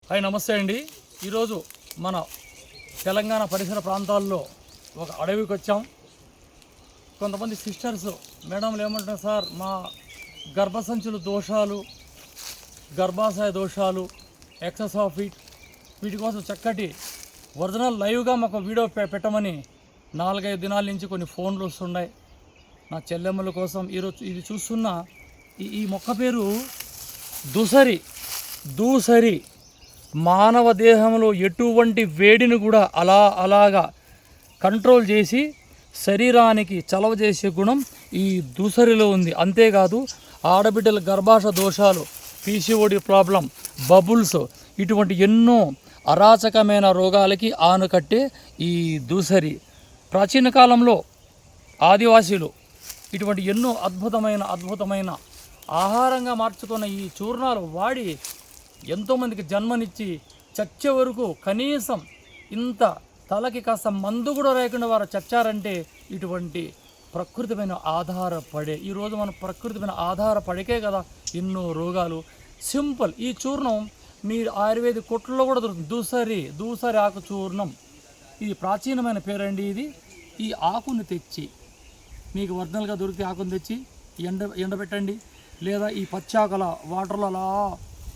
Hi నమస్తే అండి. ఈరోజు మన తెలంగాణ పరిసర ప్రాంతాల్లో ఒక అడవికి వచ్చాం. కొంతమంది సిస్టర్స్ మేడంలు ఏమంటున్నారు, సార్ మా గర్భసంచులు దోషాలు, గర్భాశయ దోషాలు, ఎక్సెస్ ఆఫ్ ఇట్, వీటి కోసం చక్కటి ఒరిజినల్ లైవ్గా మాకు వీడియో పెట్టమని 4-5 దినాల నుంచి కొన్ని ఫోన్లు వస్తున్నాయి. నా చెల్లెమ్మల కోసం ఈరోజు ఇది చూస్తున్న ఈ మొక్క పేరు దూసరి. మానవ దేహంలో ఎటువంటి వేడిని కూడా అలాగా కంట్రోల్ చేసి శరీరానికి చలవ చేసే గుణం ఈ దూసరిలో ఉంది. అంతేకాదు ఆడబిడ్డల గర్భాశయ దోషాలు, పీసీఓడి ప్రాబ్లం, బబుల్స్, ఇటువంటి ఎన్నో అరాచకమైన రోగాలకి ఆనకట్టే ఈ దూసరి. ప్రాచీన కాలంలో ఆదివాసీలు ఇటువంటి ఎన్నో అద్భుతమైన ఆహారంగా మార్చుకున్న ఈ చూర్ణాలు వాడి ఎంతోమందికి జన్మనిచ్చి చచ్చే వరకు కనీసం ఇంత తలకి కాస్త మందు కూడా లేకుండా వారు చచ్చారంటే ఇటువంటి ప్రకృతిపైన ఆధారపడే. ఈరోజు మనం ప్రకృతిపైన ఆధారపడికే కదా ఎన్నో రోగాలు. సింపుల్. ఈ చూర్ణం మీరు ఆయుర్వేదిక్ కొట్లలో కూడా దొరుకుతుంది. దూసరి ఆకు చూర్ణం. ఇది ప్రాచీనమైన పేరండి. ఈ ఆకుని తెచ్చి మీకు ఒరిజినల్గా దొరికితే ఆకుని తెచ్చి ఎండబెట్టండి, లేదా ఈ పచ్చాకల వాటర్లో అలా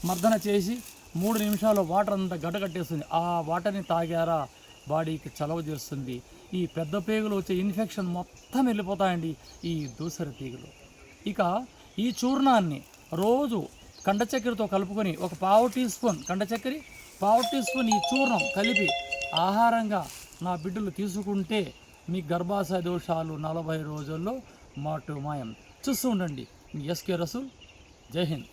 మర్దన చేసి 3 నిమిషాలు వాటర్ అంతా గడ్డకట్టేస్తుంది. ఆ వాటర్ని తాగారా బాడీకి చలవ చేస్తుంది. ఈ పెద్ద పేగులు వచ్చే ఇన్ఫెక్షన్ మొత్తం వెళ్ళిపోతాయండి ఈ దూసరి తీగలు. ఇక ఈ చూర్ణాన్ని రోజు కండ చక్కెరతో కలుపుకొని ఒక 1/2 టీ స్పూన్ కండ చక్కెర, 1/2 టీ స్పూన్ ఈ చూర్ణం కలిపి ఆహారంగా నా బిడ్డలు తీసుకుంటే మీ గర్భాశయ దోషాలు 40 రోజుల్లో మాయం. చూస్తూ ఉండండి. మీ ఎస్కే రసూల్. జై హింద్.